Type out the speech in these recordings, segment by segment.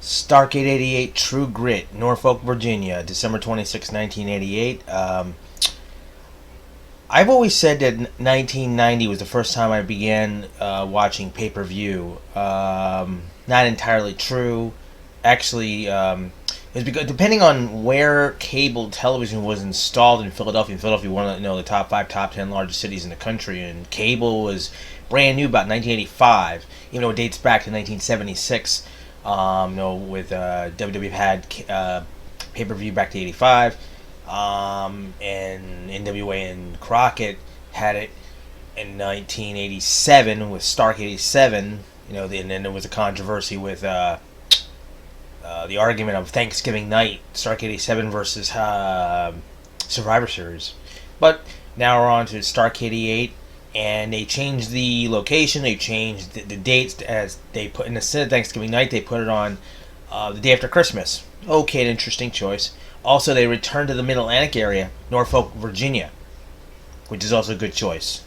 Starrcade 88 True Grit, Norfolk, Virginia, December 26, 1988. I've always said that 1990 was the first time I began watching pay-per-view. Not entirely true. Actually, it's because depending on where cable television was installed in Philadelphia, one of the top 5, top 10 largest cities in the country, and cable was brand new about 1985. Even though it dates back to 1976. With WWE had pay-per-view back to 85, and NWA and Crockett had it in 1987 with Starrcade 87. And then there was a controversy with the argument of Thanksgiving night, Starrcade 87 versus Survivor Series. But now we're on to Starrcade 88. And they changed the location. They changed the dates as they put instead of Thanksgiving night, they put it on the day after Christmas. Okay, an interesting choice. Also, they returned to the Mid Atlantic area, Norfolk, Virginia, which is also a good choice.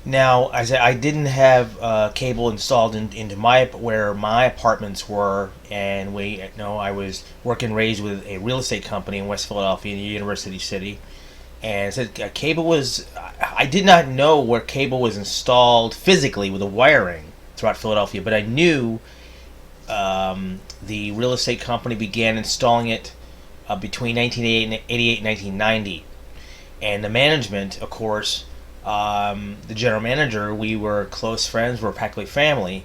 Now, I didn't have cable installed into where my apartments were, and I was raised with a real estate company in West Philadelphia, in University City, and it said cable was. I did not know where cable was installed physically with the wiring throughout Philadelphia, but I knew the real estate company began installing it between 1988 and 1990, and the management, of course. The general manager, we were close friends, we're practically family.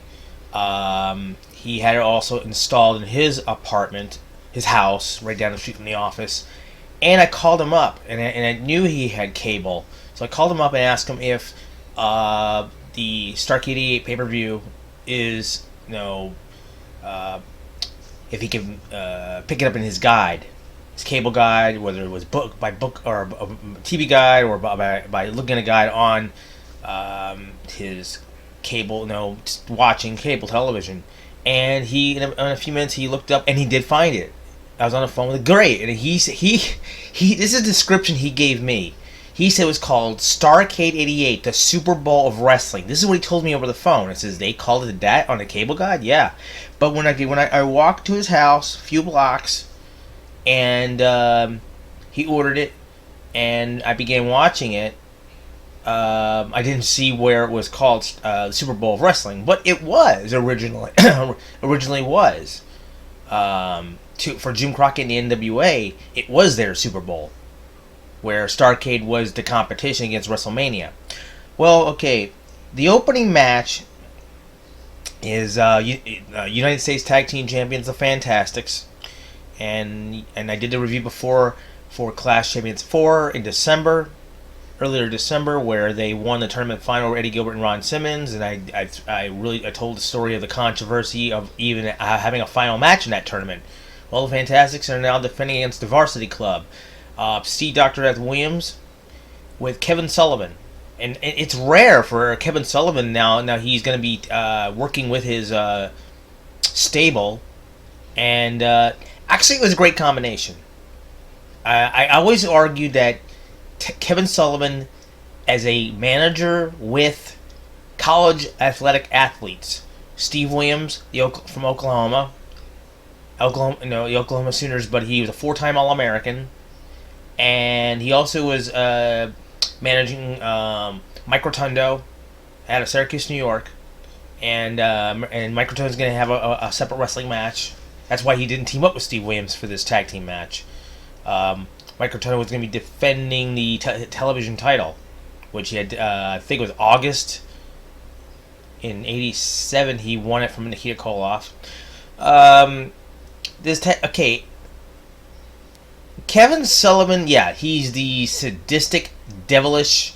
He had it also installed in his apartment, his house, right down the street from the office. And I called him up, and I knew he had cable. So I called him up and asked him if the Starrcade 88 pay-per-view is, if he could pick it up in his guide. His cable guide, whether it was by book or a TV guide, or by looking at a guide on his cable, watching cable television. And in a few minutes he looked up and he did find it. I was on the phone with Gritt, and he this is a description he gave me. He said it was called Starrcade 88, the Super Bowl of wrestling. This is what he told me over the phone. It says they called it that on the cable guide, yeah. But when I walked to his house, a few blocks. And he ordered it, and I began watching it. I didn't see where it was called Super Bowl of Wrestling, but it was originally was for Jim Crockett and the NWA. It was their Super Bowl, where Starrcade was the competition against WrestleMania. Well, okay, the opening match is United States Tag Team Champions, the Fantastics. And I did the review before for Clash Champions 4 in earlier December, where they won the tournament final with Eddie Gilbert and Ron Simmons, and I told the story of the controversy of even having a final match in that tournament. Well, the Fantastics are now defending against the Varsity Club, Steve Dr. Death Williams with Kevin Sullivan, and it's rare for Kevin Sullivan now. Now he's going to be working with his stable, and. Actually, it was a great combination. I always argued that Kevin Sullivan, as a manager with college athletic athletes, Steve Williams, from Oklahoma, the Oklahoma Sooners, but he was a 4-time All-American, and he also was managing Mike Rotundo out of Syracuse, New York, and Mike Rotundo is going to have a separate wrestling match. That's why he didn't team up with Steve Williams for this tag team match. Mike Rotundo was going to be defending the television title, which he had, I think it was August in '87. He won it from Nikita Koloff. Kevin Sullivan, yeah, he's the sadistic, devilish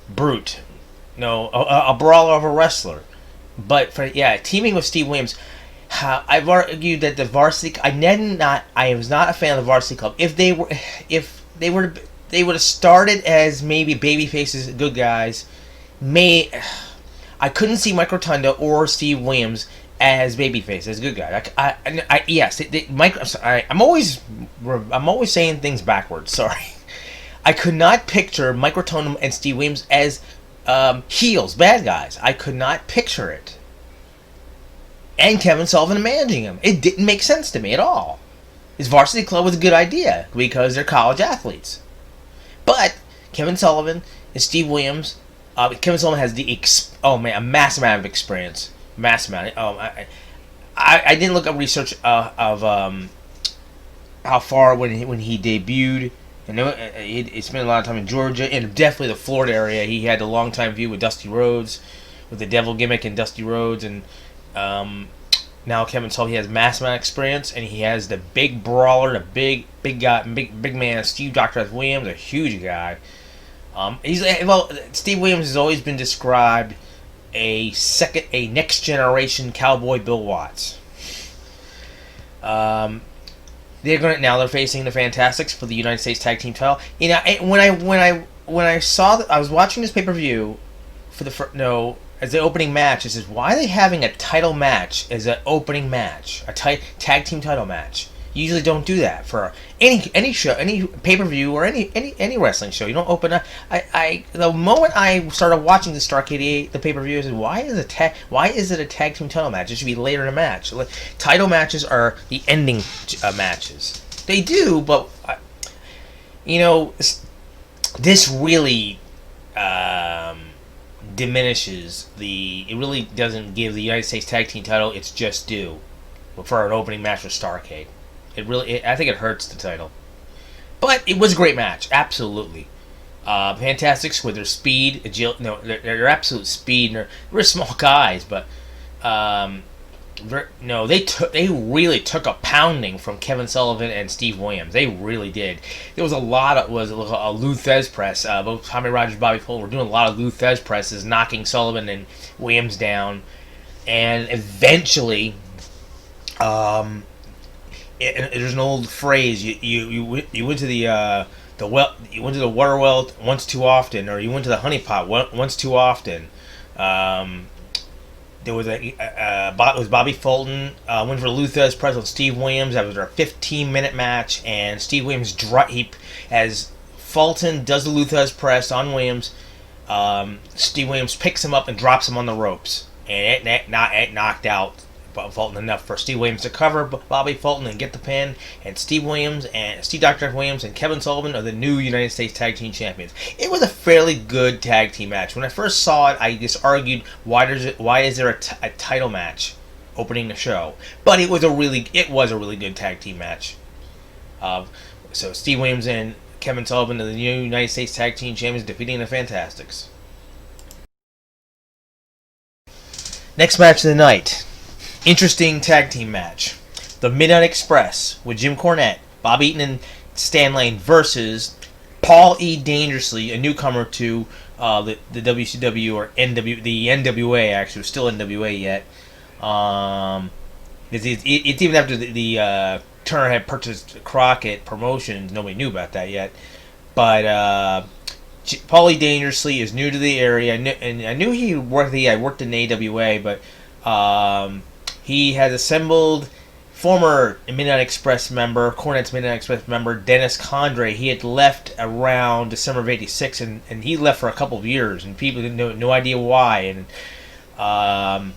brute. A brawler of a wrestler. But teaming with Steve Williams. I've argued that the Varsity. I was not a fan of the Varsity Club. If they would have started as maybe baby faces, good guys. I couldn't see Mike Rotundo or Steve Williams as babyface, as good guy. I'm always saying things backwards. Sorry. I could not picture Mike Rotundo and Steve Williams as heels, bad guys. I could not picture it. and Kevin Sullivan managing him. It didn't make sense to me at all. His varsity club was a good idea because they're college athletes. But Kevin Sullivan and Steve Williams, Kevin Sullivan has a massive amount of experience. Massive amount. I didn't look up research of how far when he debuted. I know he spent a lot of time in Georgia and definitely the Florida area. He had a long time view with Dusty Rhodes, with the Devil gimmick and Dusty Rhodes, and now Kevin Sullivan, he has massive amount of experience, and he has the big brawler, the big guy, big man, Steve Dr. F. Williams, a huge guy. Steve Williams has always been described a next generation cowboy Bill Watts. They're facing the Fantastics for the United States Tag Team title. You know, when I saw that, I was watching this pay-per-view for as the opening match. It says, why are they having a title match as an opening match, a tag team title match? You usually don't do that for any show, any pay-per-view, or any wrestling show. You don't open up. The moment I started watching the Starrcade, the pay-per-view, I said, why is it a tag team title match? It should be later in the match. Title matches are the ending matches. They do, but this really diminishes it really doesn't give the United States Tag Team title its just due for an opening match with Starrcade. I think it hurts the title. But it was a great match, absolutely. Fantastics with their speed, agility, their absolute speed. And they're small guys, but they really took a pounding from Kevin Sullivan and Steve Williams. They really did. There was a Lou Thez press. Both Tommy Rogers and Bobby Fuller were doing a lot of Lou Thez presses, knocking Sullivan and Williams down, and eventually, there's an old phrase: you went to you went to the water well once too often, or you went to the honey pot once too often. There was it was Bobby Fulton went for Lou Thez press on Steve Williams. That was their 15-minute match, and Steve Williams as Fulton does the Lou Thez press on Williams, Steve Williams picks him up and drops him on the ropes, and it knocked out Fulton enough for Steve Williams to cover Bobby Fulton and get the pin. And Steve Dr. F. Williams and Kevin Sullivan are the new United States Tag Team Champions. It was a fairly good tag team match. When I first saw it, I just argued, why is there a title match opening the show? But it was a really good tag team match. So Steve Williams and Kevin Sullivan are the new United States Tag Team Champions, defeating the Fantastics. Next match of the night. Interesting tag team match. The Midnight Express with Jim Cornette, Bob Eaton, and Stan Lane versus Paul E. Dangerously, a newcomer to the WCW or the NWA. Actually, it's still NWA yet. It's even after the Turner had purchased Crockett Promotions. Nobody knew about that yet. But Paul E. Dangerously is new to the area. I knew he worked in AWA, but he has assembled former Midnight Express member, Cornette's Midnight Express member, Dennis Condrey. He had left around December of '86, and he left for a couple of years, and people didn't no idea why. And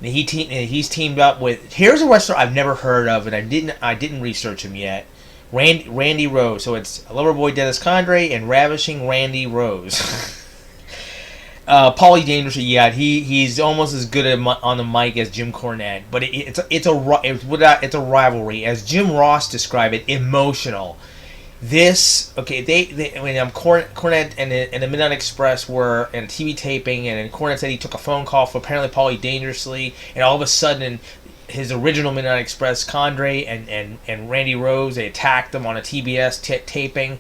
he's teamed up with. Here's a wrestler I've never heard of, and I didn't research him yet. Randy Rose. So it's Loverboy Dennis Condrey and Ravishing Randy Rose. Paulie Dangerously, yeah, he's almost as good on the mic as Jim Cornette, but it's a rivalry, as Jim Ross described it, emotional. Cornette and the Midnight Express were in a TV taping, and Cornette said he took a phone call for apparently Paulie Dangerously, and all of a sudden his original Midnight Express, Condrey and Randy Rose, they attacked him on a TBS taping.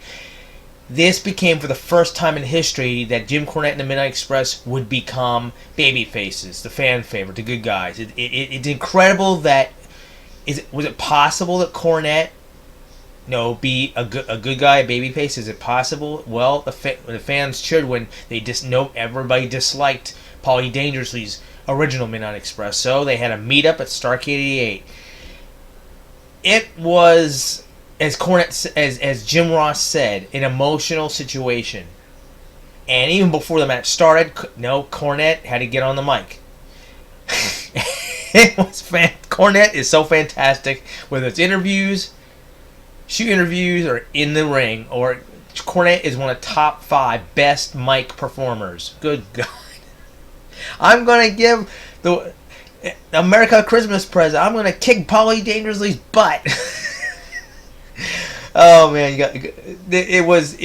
This became, for the first time in history, that Jim Cornette and the Midnight Express would become baby faces, the fan favorite, the good guys. It's incredible that... Was it possible that Cornette, be a good guy, a baby face? Is it possible? Well, the fans cheered when everybody disliked Paulie Dangerously's original Midnight Express. So they had a meet-up at Starrcade 88. It was... As Jim Ross said, an emotional situation. And even before the match started, Cornette had to get on the mic. Cornette is so fantastic, whether it's interviews, shoot interviews, or in the ring. Or Cornette is one of the top 5 best mic performers. Good God. I'm going to give the America a Christmas present. I'm going to kick Paulie Dangerously's butt. Oh man, it was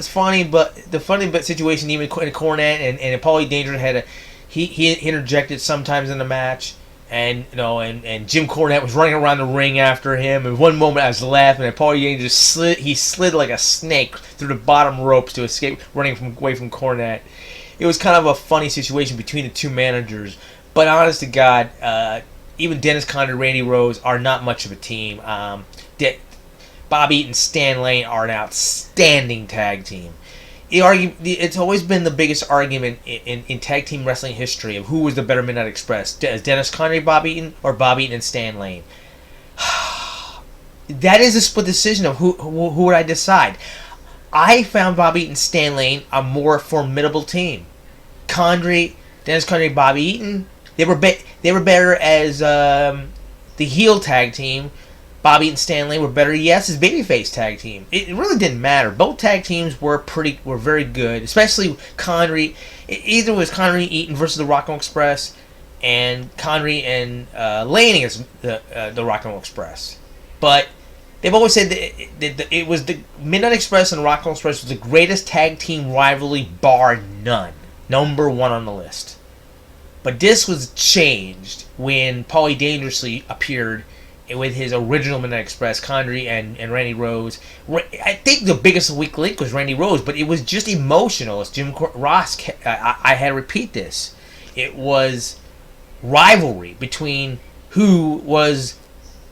funny, but the funny but situation, even Cornette and Paulie Dangerous he interjected sometimes in the match, and and Jim Cornette was running around the ring after him. And one moment I was laughing, and Paulie Dangerous slid like a snake through the bottom ropes to escape running away from Cornette. It was kind of a funny situation between the two managers, but honest to God, even Dennis Conner and Randy Rose are not much of a team. Bob Eaton and Stan Lane are an outstanding tag team. It's always been the biggest argument in tag team wrestling history of who was the better Midnight Express, Dennis Conner, Bob Eaton, or Bob Eaton and Stan Lane. That is a split decision of who would I decide. I found Bob Eaton and Stan Lane a more formidable team. Dennis Conner, Bob Eaton, they were better as the heel tag team. Bobby and Stan Lane were better, yes, as babyface tag team. It really didn't matter. Both tag teams were very good, especially Connery. Either was Connery Eaton versus the Rock and Roll Express, and Connery and Lane against the Rock and Roll Express. But they've always said that it was the Midnight Express and Rock and Roll Express was the greatest tag team rivalry, bar none. Number 1 on the list. But this was changed when Paulie Dangerously appeared with his original Midnight Express, Connery and Randy Rose. I think the biggest weak link was Randy Rose, but it was just emotional. As Jim Ross, I had to repeat this. It was rivalry between who was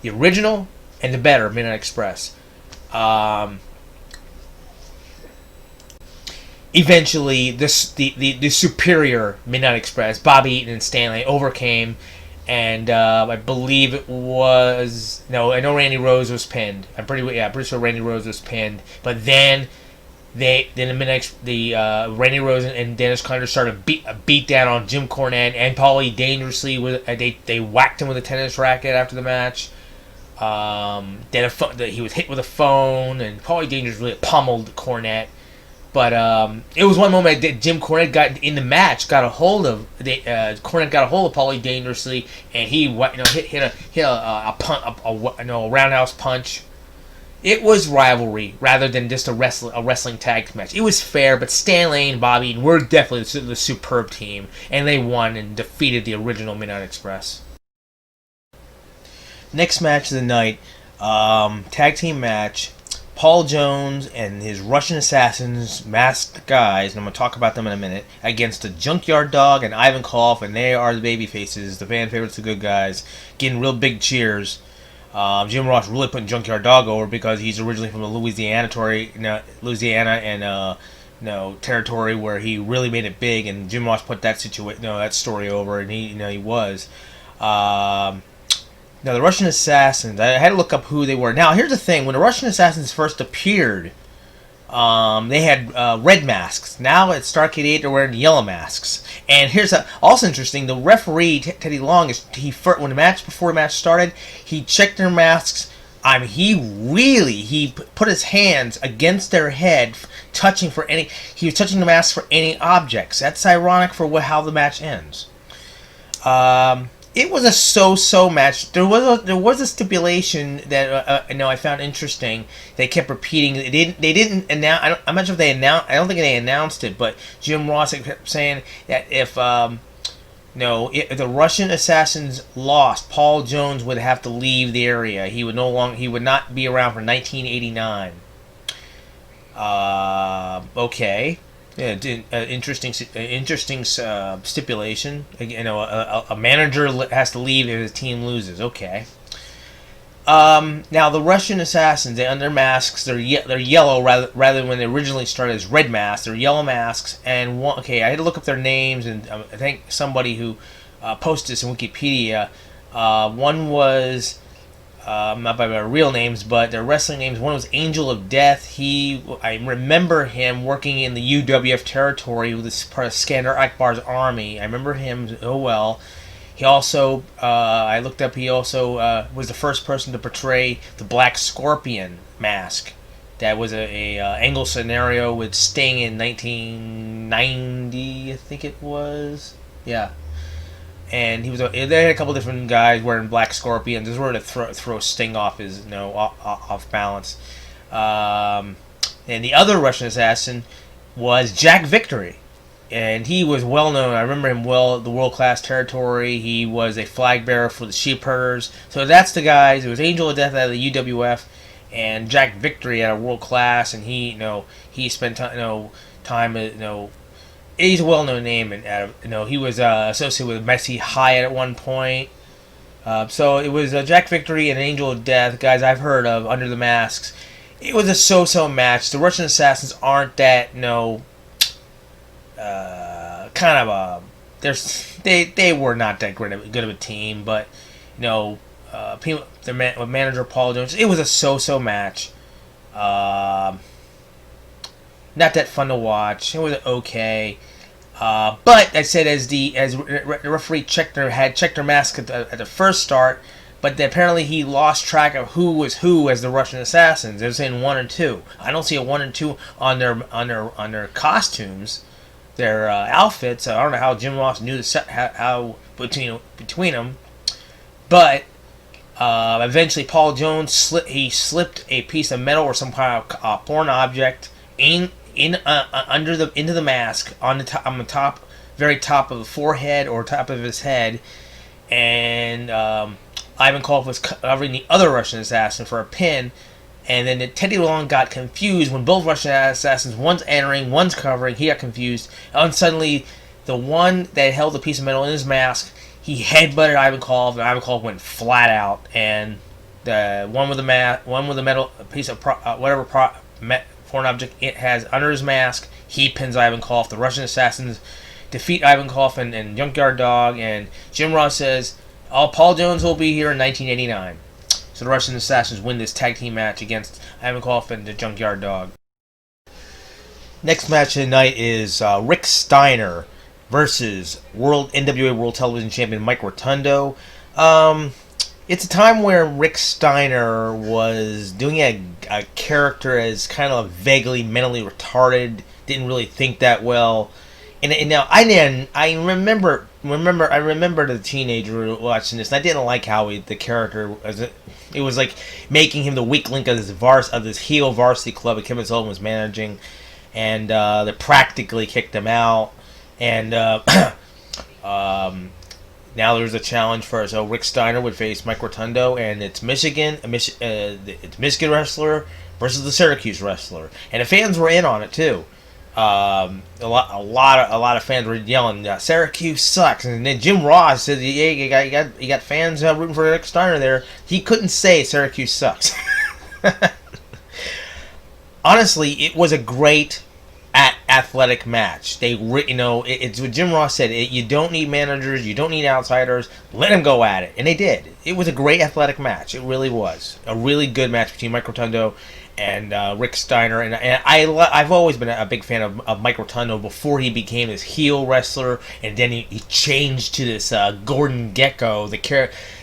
the original and the better Midnight Express. Eventually, the superior Midnight Express, Bobby Eaton and Stanley, overcame. And I believe it was I know Randy Rose was pinned. I'm pretty sure Randy Rose was pinned. But then Randy Rose and Dennis Conner started a beat down on Jim Cornette and Paulie Dangerously. They whacked him with a tennis racket after the match. Then he was hit with a phone, and Paulie Dangerously really pummeled Cornette. But it was one moment that Jim Cornette Cornette got a hold of Paulie Dangerously, and he hit a roundhouse punch. It was rivalry rather than just a wrestling tag match. It was fair, but Stan Lane and Bobby were definitely the superb team, and they won and defeated the original Midnight Express. Next match of the night, tag team match. Paul Jones and his Russian Assassins masked guys, and I'm going to talk about them in a minute, against the Junkyard Dog and Ivan Koloff, and they are the baby faces, the fan favorites, the good guys, getting real big cheers. Jim Ross really putting Junkyard Dog over because he's originally from the Louisiana and territory where he really made it big, and Jim Ross put that story over, and he was. Now, the Russian Assassins, I had to look up who they were. Now, here's the thing. When the Russian Assassins first appeared, they had red masks. Now, at Starrcade 8, they're wearing yellow masks. And here's also interesting. The referee, Teddy Long, before the match started, he checked their masks. He put his hands against their head, he was touching the mask for any objects. That's ironic for how the match ends. It was a so-so match. There was a stipulation that I found interesting. They kept repeating. They didn't announce. I'm not sure if they announced. I don't think they announced it. But Jim Ross kept saying that if the Russian Assassins lost, Paul Jones would have to leave the area. He would not be around for 1989. Okay. Yeah, interesting stipulation. A manager has to leave if his team loses. Okay. Now the Russian Assassins, on their masks, they're yellow rather than when they originally started as red masks. They're yellow masks, and I had to look up their names, and I think somebody who posted this in Wikipedia. One was. Not by their real names, but their wrestling names. One was Angel of Death. I remember him working in the UWF territory with this part of Skandar Akbar's army. I remember him well. He also, I looked up, he also was the first person to portray the Black Scorpion mask. That was a angle scenario with Sting in 1990, I think it was. Yeah. And he was. They had a couple different guys wearing Black Scorpions. This were to throw Sting off his, off balance. And the other Russian assassin was Jack Victory, and he was well known. I remember him well. The World Class Territory. He was a flag bearer for the Sheep Herders. So that's the guys. It was Angel of Death out of the UWF, and Jack Victory out of World Class. And he, he spent time, he's a well-known name, and he was associated with Messi Hyatt at one point. So it was Jack Victory and Angel of Death, guys I've heard of under the masks. It was a so-so match. The Russian assassins aren't that kind of a they were not that good of a team, but with manager Paul Jones, it was a so-so match. Not that fun to watch. It was okay. But I said as the referee checked their mask at the first start, but apparently he lost track of who was who as the Russian assassins. They're saying 1 and 2. I don't see a 1 and 2 on their costumes, their outfits. I don't know how Jim Ross knew how between them, but eventually Paul Jones slipped a piece of metal or some kind of foreign object into the mask on the top, very top of the forehead or top of his head, and Ivankov was covering the other Russian assassin for a pin, and then Teddy Long got confused when both Russian assassins, one's entering, one's covering. He got confused, and suddenly the one that held the piece of metal in his mask, he headbutted Ivankov, and Ivankov went flat out, and the one with the metal piece of foreign object it has under his mask, he pins Ivankov. The Russian assassins defeat Ivankov and Junkyard Dog, and Jim Ross says, Paul Jones will be here in 1989. So the Russian assassins win this tag team match against Ivankov and the Junkyard Dog. Next match of the night is Rick Steiner versus NWA World Television Champion Mike Rotundo. It's a time where Rick Steiner was doing a character as kind of vaguely mentally retarded, didn't really think that well. And now I remember the teenager watching this, and I didn't like how the character it was like making him the weak link of this heel varsity club that Kevin Sullivan was managing, and they practically kicked him out. And now there's a challenge for so Rick Steiner would face Mike Rotundo, and it's Michigan wrestler versus the Syracuse wrestler, and the fans were in on it too. A lot of fans were yelling, "Syracuse sucks!" And then Jim Ross said, "Yeah, you got fans rooting for Rick Steiner there." He couldn't say Syracuse sucks. Honestly, it was a great athletic match. It's what Jim Ross said. You don't need managers, you don't need outsiders. Let them go at it, and they did. It was a great athletic match. It really was a really good match between Mike Rotundo and Rick Steiner, and I've always been a big fan of Mike Rotundo before he became this heel wrestler, and then he changed to this Gordon Gekko,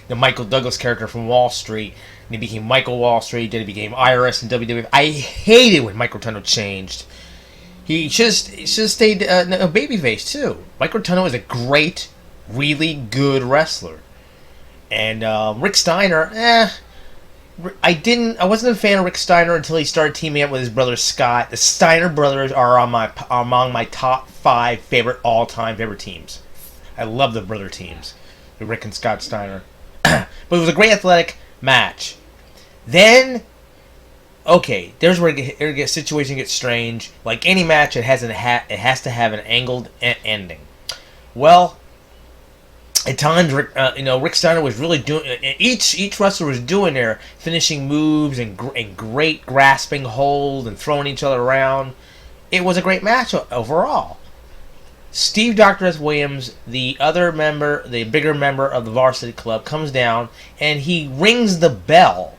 the Michael Douglas character from Wall Street, and he became Michael Wall Street, then he became IRS and WWF. I hated when Mike Rotundo changed. He just stayed a babyface too. Mike Rotundo is a great, really good wrestler, and Rick Steiner, I wasn't a fan of Rick Steiner until he started teaming up with his brother Scott. The Steiner brothers are among my top 5 all-time favorite teams. I love the brother teams, the Rick and Scott Steiner. But it was a great athletic match. Then, okay, there's where the situation gets strange. Like any match, it has to have an angled ending. Well, at times, Rick Steiner was really doing. Each wrestler was doing their finishing moves and great grasping hold and throwing each other around. It was a great match overall. Steve Dr. S. Williams, the bigger member of the Varsity Club, comes down and he rings the bell.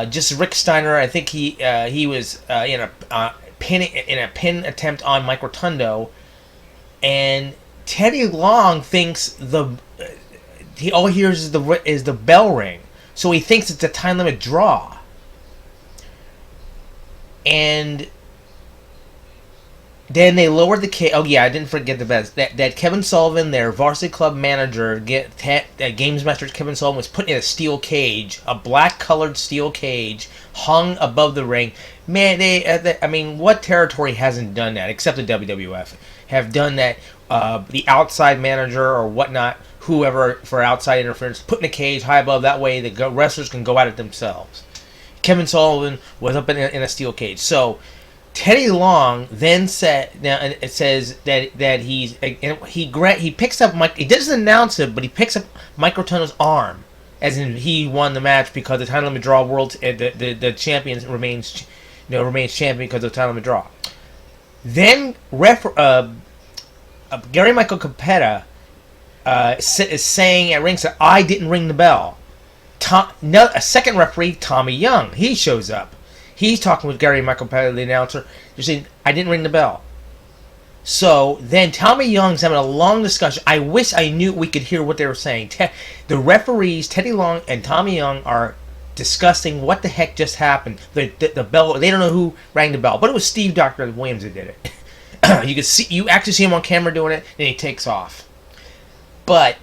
Just Rick Steiner, I think he was in a pin attempt on Mike Rotundo, and Teddy Long thinks he all he hears is the bell ring, so he thinks it's a time limit draw. And then they lowered the cage. Oh yeah, I didn't forget the best. That Kevin Sullivan, their varsity club manager, games master Kevin Sullivan, was put in a steel cage, a black colored steel cage, hung above the ring. Man, I mean, what territory hasn't done that except the WWF have done that? The outside manager or whatnot, whoever for outside interference, put in a cage high above. That way, the wrestlers can go at it themselves. Kevin Sullivan was up in a steel cage. So Teddy Long then said, now it says that he picks up Mike. He doesn't announce it, but he picks up Mike Rotundo's arm, as in he won the match because the time limit draw the champion remains champion because of the time limit draw. Then Gary Michael Capetta is saying at ringside, I didn't ring the bell. A second referee, Tommy Young, he shows up. He's talking with Gary Michael Capetta, the announcer. They're saying, I didn't ring the bell. So then Tommy Young's having a long discussion. I wish I knew we could hear what they were saying. The referees, Teddy Long and Tommy Young, are discussing what the heck just happened. The bell, they don't know who rang the bell, but it was Steve Dr. Williams that did it. You actually see him on camera doing it, and he takes off. But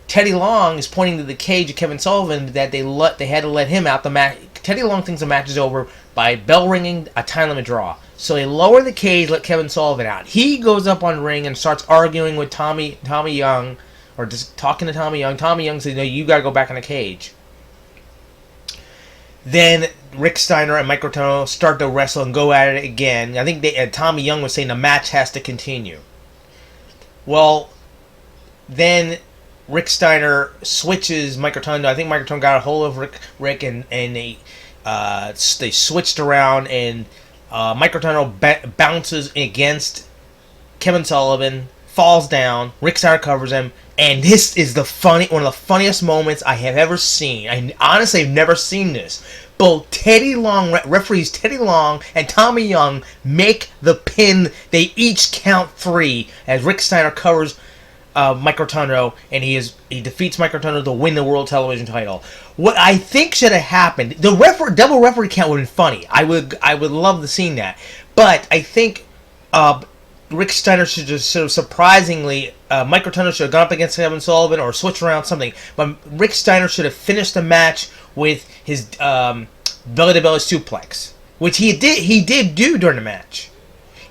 Teddy Long is pointing to the cage of Kevin Sullivan that they had to let him out the match. Teddy Long thinks the match is over by bell ringing, a time limit draw. So they lower the cage, let Kevin Sullivan out. He goes up on ring and starts arguing with Tommy Young, or just talking to Tommy Young. Tommy Young says, "No, you got to go back in the cage." Then Rick Steiner and Mike Rotundo start to wrestle and go at it again. I think Tommy Young was saying the match has to continue. Well, then Rick Steiner switches Mike Rotundo. I think Mike Rotundo got a hold of Rick and they switched around, and Mike Rotundo bounces against Kevin Sullivan, falls down. Rick Steiner covers him, and this is one of the funniest moments I have ever seen. I honestly have never seen this. Both referees Teddy Long and Tommy Young make the pin. They each count 3 as Rick Steiner covers Mike Rotundo, and he defeats Mike Rotundo to win the World Television title. What I think should have happened, the double referee count would have been funny. I would love to see that, but I think Rick Steiner should just sort of surprisingly, Mike Rotundo should have gone up against Kevin Sullivan or switched around something, but Rick Steiner should have finished the match with his belly-to-belly suplex, which he did do during the match.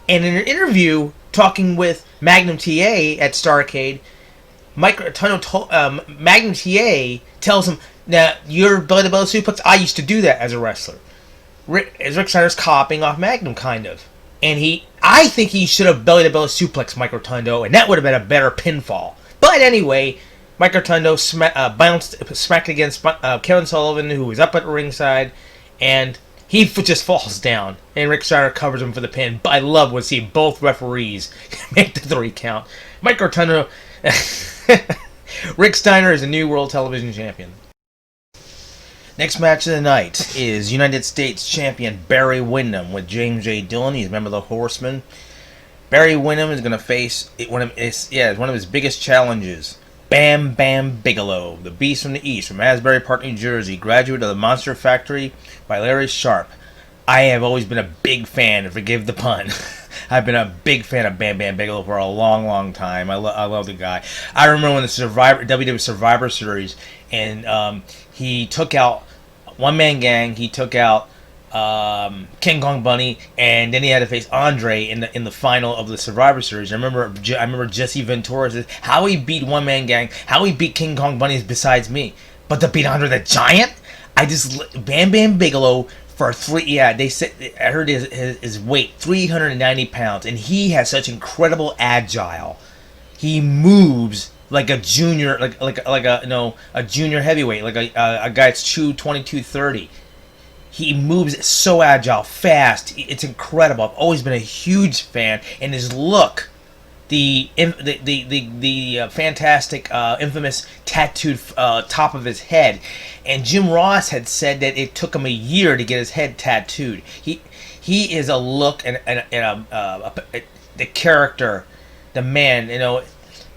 And in an interview talking with Magnum TA at Starrcade, Mike Rotundo Magnum TA tells him, "Now your belly-to-belly suplex, I used to do that as a wrestler." Rick Steiner's copying off Magnum, kind of. And I think he should have belly-to-belly suplexed Mike Rotundo, and that would have been a better pinfall. But anyway, Mike Rotundo smacked against Kevin Sullivan, who was up at ringside, and he just falls down, and Rick Steiner covers him for the pin. But I love to see both referees make the 3 count. Mike Rotundo, Rick Steiner is the new World Television Champion. Next match of the night is United States Champion Barry Windham with James J. Dillon. He's a member of the Horsemen. Barry Windham is going to face one of his biggest challenges. Bam Bam Bigelow, the Beast from the East, from Asbury Park, New Jersey, graduate of the Monster Factory by Larry Sharp. I have always been a big fan, forgive the pun. I've been a big fan of Bam Bam Bigelow for a long, long time. I love the guy. I remember when the WWE Survivor Series, and he took out one-man gang. He took out King Kong Bunny, and then he had to face Andre in the final of the Survivor Series. I remember Jesse Ventura said how he beat one man gang, how he beat King Kong Bunny is besides me, but to beat Andre the Giant, Bam Bam Bigelow for 3. Yeah, they said I heard his weight 390 pounds, and he has such incredible agile. He moves like a junior, a junior heavyweight, like a guy that's 22-30. He moves so agile, fast. It's incredible. I've always been a huge fan. And his look, the fantastic, infamous tattooed top of his head. And Jim Ross had said that it took him a year to get his head tattooed. He is a look and the character, the man.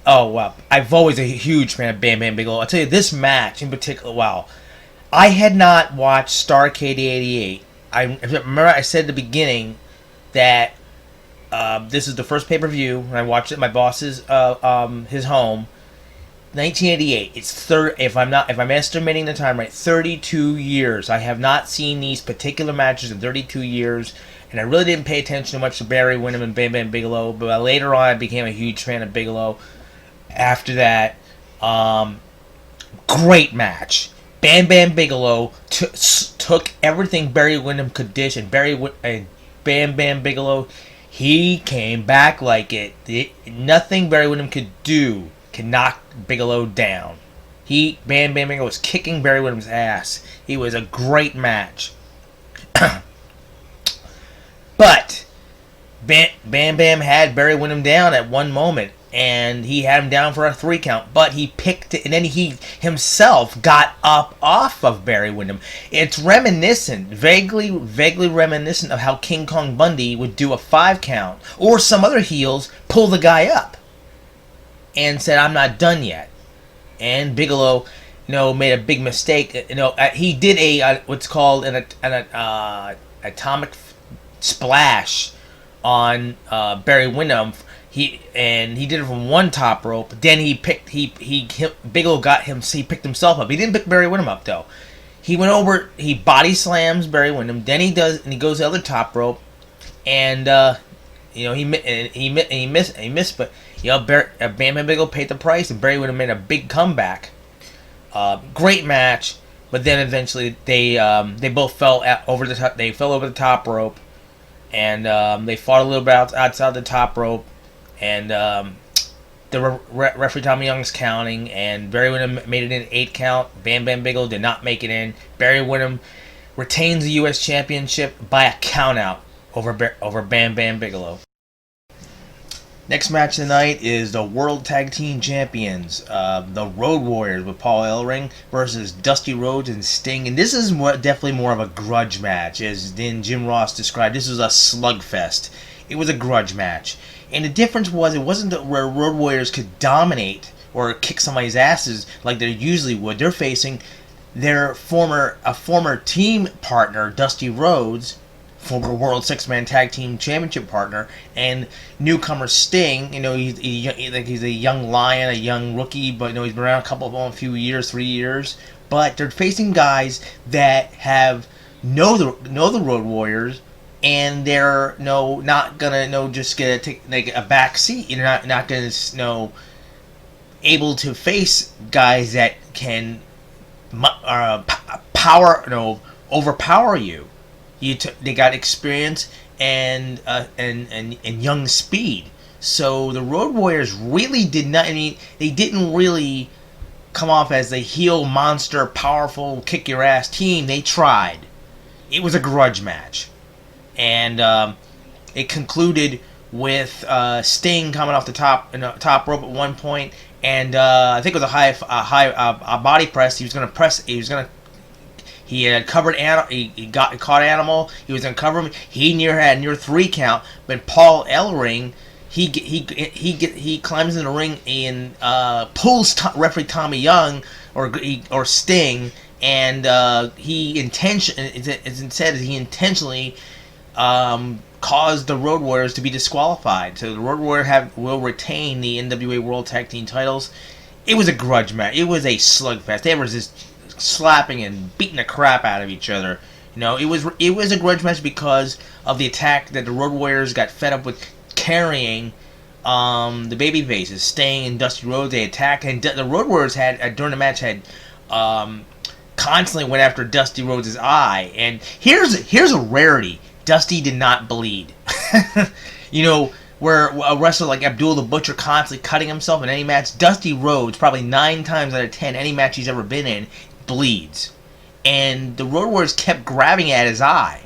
Oh wow, I've always a huge fan of Bam Bam Bigelow. I'll tell you this match in particular. Wow, I had not watched Starrcade '88. I remember I said at the beginning that this is the first pay per view, and I watched it at my boss's his home. 1988. It's if I'm estimating the time right, 32 years. I have not seen these particular matches in 32 years, and I really didn't pay attention much to Barry Windham and Bam Bam Bigelow. But later on, I became a huge fan of Bigelow. After that, great match. Bam Bam Bigelow took everything Barry Windham could dish, and Bam Bam Bigelow, he came back like nothing Barry Windham could do can knock Bigelow down. Bam Bam Bigelow was kicking Barry Windham's ass. It was a great match. But Bam Bam had Barry Windham down at one moment, and he had him down for a 3 count, but he picked it, and then he himself got up off of Barry Windham. It's reminiscent, vaguely reminiscent of how King Kong Bundy would do a 5 count, or some other heels pull the guy up and said, "I'm not done yet." And Bigelow, made a big mistake. He did what's called an atomic splash on Barry Windham. He did it from one top rope. Then Bigelow he picked himself up. He didn't pick Barry Windham up though. He went over. He body slams Barry Windham. Then he goes to the other top rope, and he missed. But Bam Bam Bigelow paid the price, and Barry Windham made a big comeback. Great match. But then eventually they both fell over the top. They fell over the top rope, and they fought a little bit outside the top rope. And the referee Tommy Young's counting, and Barry Windham made it in 8 count. Bam Bam Bigelow did not make it in. Barry Windham retains the U.S. Championship by a count out over Bam Bam Bigelow. Next match tonight is the World Tag Team Champions, the Road Warriors with Paul Ellering versus Dusty Rhodes and Sting. And this is definitely more of a grudge match, as Jim Ross described. This was a slugfest. It was a grudge match. And the difference was, it wasn't where Road Warriors could dominate or kick somebody's asses like they usually would. They're facing a former team partner, Dusty Rhodes, former World Six-Man Tag Team Championship partner, and newcomer Sting. He's a young lion, a young rookie, but he's been around a few years, 3 years. But they're facing guys that know the Road Warriors, and they're not gonna just gonna take like a back seat. You're not gonna able to face guys that can overpower you. They got experience and young speed. So the Road Warriors really did not. They didn't really come off as a heel monster, powerful, kick your ass team. They tried. It was a grudge match, and it concluded with Sting coming off the top rope at one point, and I think it was a body press. He had covered Animal. He caught Animal. He was gonna cover him. He had near 3 count, but Paul Ellering, he climbs in the ring and pulls referee Tommy Young or Sting, and he intentionally caused the Road Warriors to be disqualified. So the Road Warriors will retain the NWA World Tag Team titles. It was a grudge match. It was a slugfest. They were just slapping and beating the crap out of each other. It was a grudge match because of the attack that the Road Warriors got fed up with carrying the baby faces, Sting and Dusty Rhodes. They attacked, and the Road Warriors during the match had constantly went after Dusty Rhodes' eye. And here's a rarity: Dusty did not bleed. Where a wrestler like Abdul the Butcher constantly cutting himself in any match, Dusty Rhodes, probably 9 times out of 10, any match he's ever been in, bleeds. And the Road Warriors kept grabbing at his eye,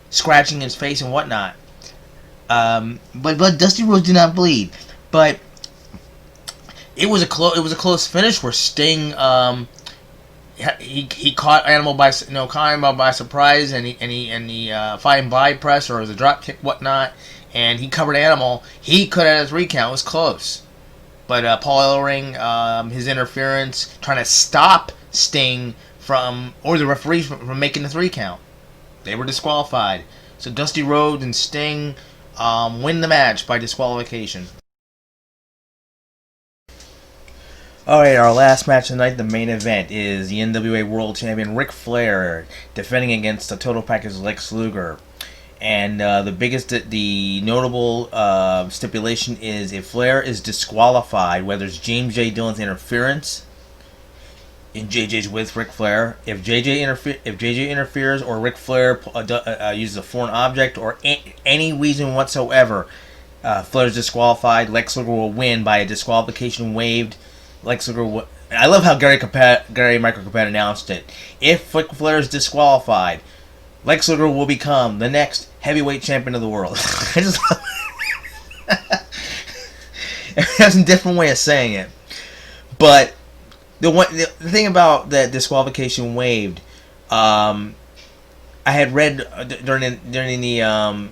scratching his face and whatnot. But Dusty Rhodes did not bleed. But it was a close finish where Sting he caught Animal by surprise, and he flying by press, or it was a drop kick, whatnot, and he covered Animal. He could have had a 3 count. It was close, But Paul Ellering, his interference, trying to stop Sting or the referees from making the 3 count. They were disqualified. So Dusty Rhodes and Sting win the match by disqualification. Alright, our last match tonight, the main event, is the NWA World Champion Ric Flair defending against the Total Package Lex Luger. And the notable stipulation is if Flair is disqualified, whether it's James J. Dillon's interference in JJ's with Ric Flair, if JJ interferes or Ric Flair uses a foreign object or any reason whatsoever, Flair is disqualified. Lex Luger will win by a disqualification waived. Lex Luger. I love how Gary Michael Capet announced it. If Ric Flair is disqualified, Lex Luger will become the next heavyweight champion of the world. I just that's a different way of saying it. But the thing about that disqualification waived, I had read during the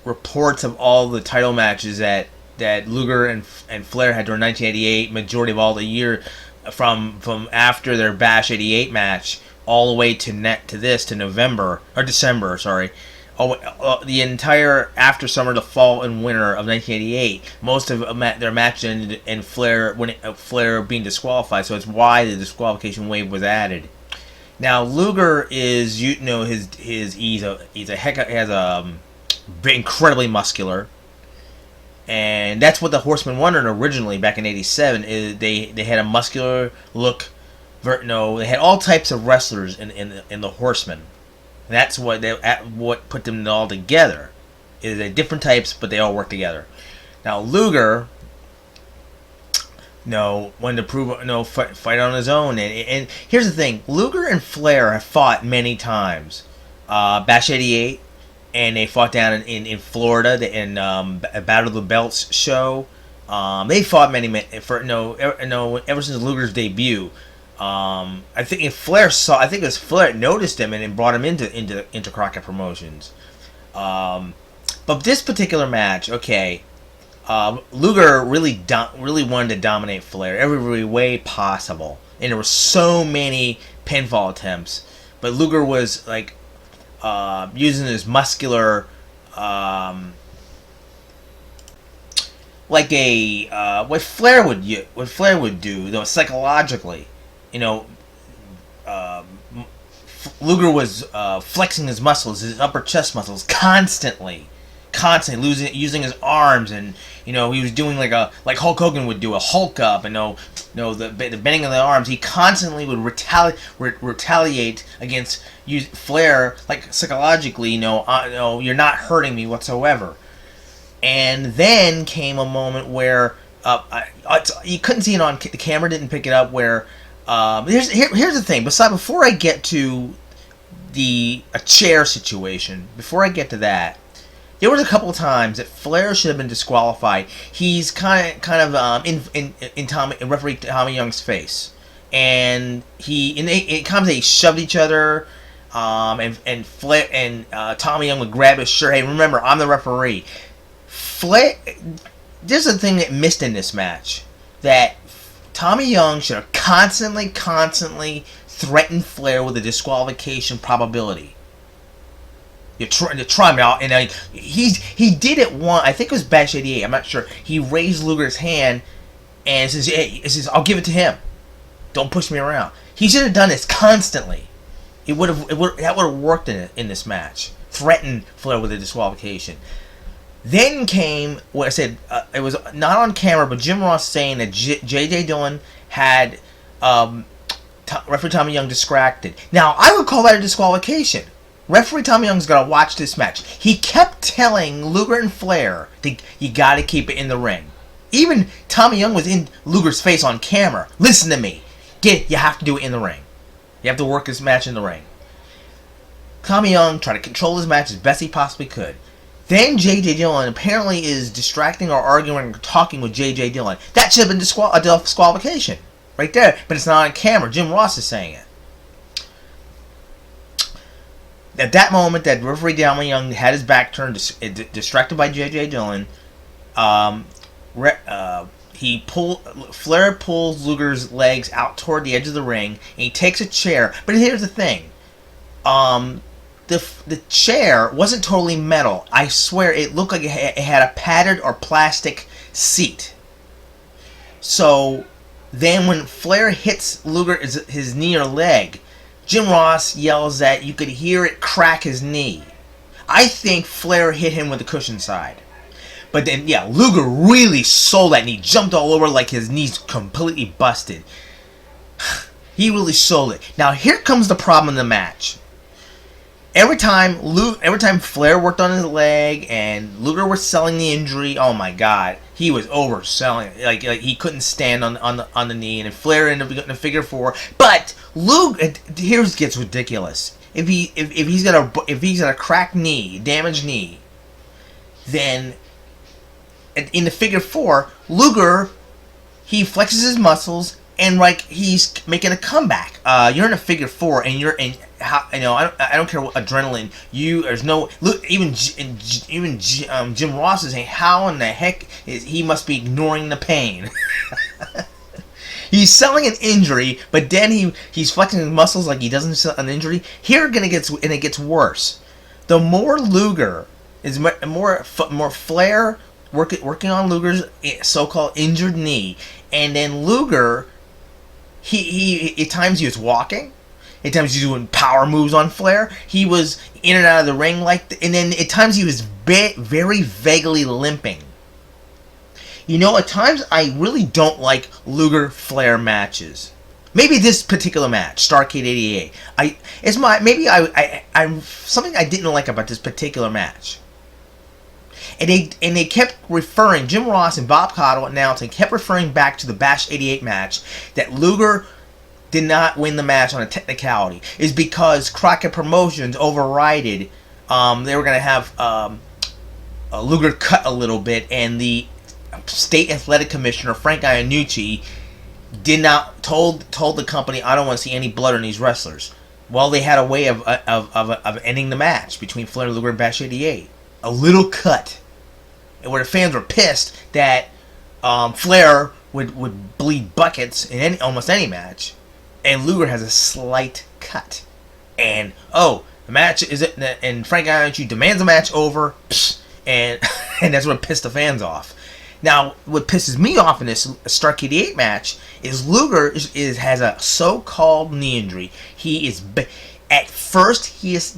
reports of all the title matches that Luger and Flair had during 1988, majority of all the year from after their Bash 88 match all the way to November or December, sorry. The entire after summer, the fall and winter of 1988, most of their matches ended in Flair being disqualified. So it's why the disqualification waive was added. Now Luger is he's incredibly muscular. And that's what the Horsemen wanted originally back in '87. Is they had a muscular look. They had all types of wrestlers in the Horsemen. And that's what put them all together. Is they different types, but they all work together. Now Luger, wanted to fight on his own. And here's the thing: Luger and Flair have fought many times. Bash 88. And they fought down in Florida in Battle of the Belts show. They fought ever since Luger's debut. I think it was Flair noticed him and brought him into Crockett Promotions. But this particular match, okay, Luger really wanted to dominate Flair every way possible, and there were so many pinfall attempts. But Luger was like. Using his muscular, like what Flair would do, though psychologically, Luger was flexing his muscles, his upper chest muscles, constantly using his arms, and he was doing like Hulk Hogan would do a Hulk up, and the bending of the arms. He constantly would retaliate against Flair, like psychologically. You're not hurting me whatsoever. And then came a moment where you couldn't see it on the camera, didn't pick it up. Where here's the thing. Before I get to a chair situation, before I get to that. There was a couple of times that Flair should have been disqualified. He's kind of in referee Tommy Young's face, and it comes they shoved each other, and Flair and Tommy Young would grab his shirt. Hey, remember, I'm the referee. Flair. There's a thing that missed in this match that Tommy Young should have constantly threatened Flair with a disqualification probability. You're trying me out, and he did it one. I think it was Bash 88. I'm not sure. He raised Luger's hand and says, "Hey," "I'll give it to him. Don't push me around." He should have done this constantly. That would have worked in this match. Threatened Flair with a disqualification. Then came what I said. It was not on camera, but Jim Ross saying that J.J. Dillon had referee Tommy Young distracted. Now I would call that a disqualification. Referee Tommy Young's got to watch this match. He kept telling Luger and Flair, you got to keep it in the ring. Even Tommy Young was in Luger's face on camera. Listen to me. You have to do it in the ring. You have to work this match in the ring. Tommy Young tried to control his match as best he possibly could. Then J.J. Dillon apparently is distracting or arguing or talking with J.J. Dillon. That should have been a disqualification. Right there. But it's not on camera. Jim Ross is saying it. At that moment, that referee Tommy Young had his back turned, distracted by J.J. Dillon. Flair pulls Luger's legs out toward the edge of the ring, and he takes a chair. But here's the thing, the chair wasn't totally metal. I swear it looked like it had a padded or plastic seat. So then when Flair hits Luger his knee or leg, Jim Ross yells that you could hear it crack his knee. I think Flair hit him with the cushion side. But then, yeah, Luger really sold that knee. Jumped all over like his knees completely busted. He really sold it. Now, here comes the problem in the match. Every time Flair worked on his leg and Luger was selling the injury, oh my God, he was overselling. Like he couldn't stand on the knee, and Flair ended up getting a figure 4. But Luger, here's gets ridiculous. If he's got a cracked knee, damaged knee, then in the figure 4, Luger, he flexes his muscles and like he's making a comeback. You're in a figure 4 and you're in. I don't care what adrenaline. There's no look. Even Jim Ross is saying, how in the heck he must be ignoring the pain. He's selling an injury, but then he's flexing his muscles like he doesn't sell an injury. Here it gets worse. The more Luger is more Flair working on Luger's so-called injured knee, and then Luger, he at times he was walking. At times he was doing power moves on Flair. He was in and out of the ring and then at times he was very vaguely limping. At times I really don't like Luger-Flair matches. Maybe this particular match, Starrcade '88. I'm something I didn't like about this particular match. And they kept referring, Jim Ross and Bob Caudle announcing, kept referring back to the Bash '88 match that Luger did not win the match on a technicality. Is because Crockett Promotions overrided. They were going to have Luger cut a little bit, and the state athletic commissioner Frank Iannucci told the company, I don't want to see any blood on these wrestlers. Well, they had a way of ending the match between Flair and Luger and Bash '88. A little cut, and where the fans were pissed that Flair would bleed buckets in almost any match, and Luger has a slight cut, and the match is it, and Frank Iannucci demands the match over, and that's what pissed the fans off. Now, what pisses me off in this Starrcade '88 match is Luger has a so-called knee injury. First he is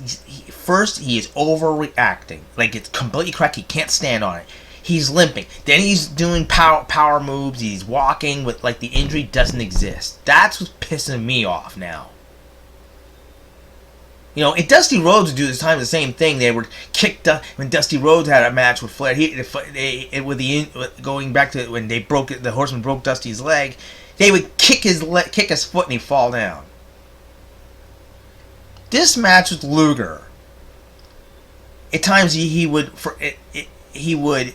overreacting, like it's completely cracked. He can't stand on it. He's limping. Then he's doing power moves. He's walking with like the injury doesn't exist. That's what's pissing me off now. And Dusty Rhodes would do this time the same thing. They were kicked when Dusty Rhodes had a match with Flair. Going back to when the Horseman broke Dusty's leg, they would kick his foot and he'd fall down. This match with Luger, at times he'd overreact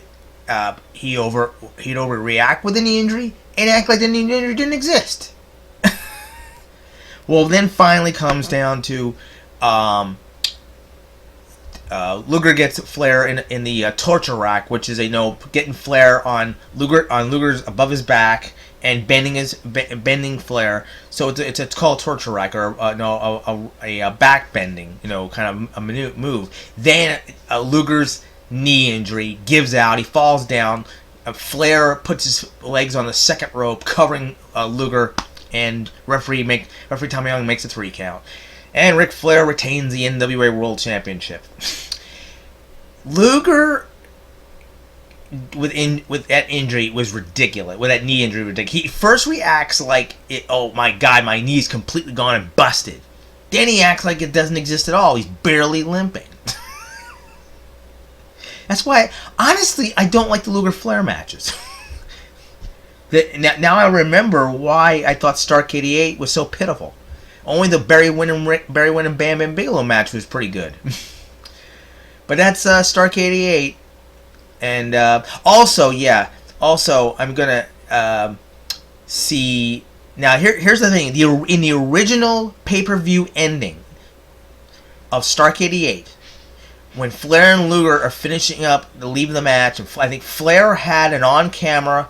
with a knee injury and act like the knee injury didn't exist. Well, then finally comes down to Luger gets Flair in the torture rack, which is getting Flair on Luger's above his back and bending Flair. So it's called torture rack, or a back bending, kind of a move. Then Luger's knee injury gives out. He falls down. Flair puts his legs on the second rope, covering Luger, and referee Tommy Young makes a 3 count. And Ric Flair retains the NWA World Championship. Luger, with that injury, was ridiculous. With that knee injury, ridiculous. He first reacts like, oh my God, my knee's completely gone and busted. Then he acts like it doesn't exist at all. He's barely limping. That's why, honestly, I don't like the Luger-Flair matches. Now I remember why I thought Starrcade '88 was so pitiful. Only the Barry Windham Bam Bam Bigelow match was pretty good. But that's Starrcade '88. And also I'm going to see... Now, here's the thing. In the original pay-per-view ending of Starrcade '88, when Flair and Luger are finishing up, leaving the match, and I think Flair had an on-camera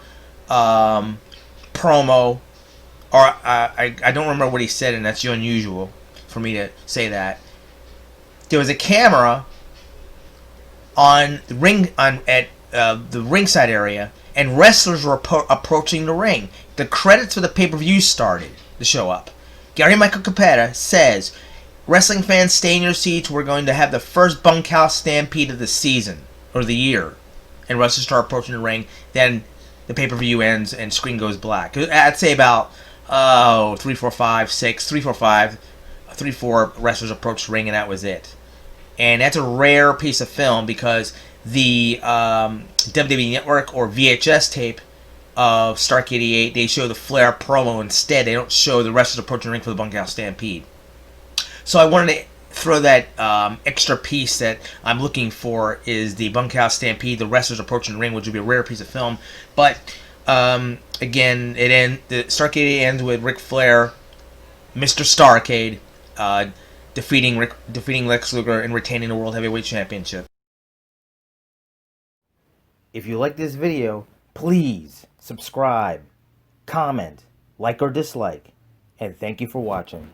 promo, or I don't remember what he said, and that's unusual for me to say that. There was a camera on the ring at the ringside area, and wrestlers were approaching the ring. The credits for the pay-per-view started to show up. Gary Michael Capetta says, "Wrestling fans, stay in your seats. We're going to have the first bunkhouse stampede of the season or the year." And wrestlers start approaching the ring. Then the pay-per-view ends and screen goes black. I'd say about 3, 4, 5, 6, 3, 4, 5, 3, 4 wrestlers approached the ring, and that was it. And that's a rare piece of film because the WWE Network or VHS tape of Starrcade 88, they show the Flair promo instead. They don't show the wrestlers approaching the ring for the bunkhouse stampede. So I wanted to throw that extra piece that I'm looking for is the bunkhouse stampede, the wrestlers approaching the ring, which would be a rare piece of film. But again, the Starrcade ends with Ric Flair, Mr. Starrcade, defeating Lex Luger and retaining the World Heavyweight Championship. If you like this video, please subscribe, comment, like or dislike, and thank you for watching.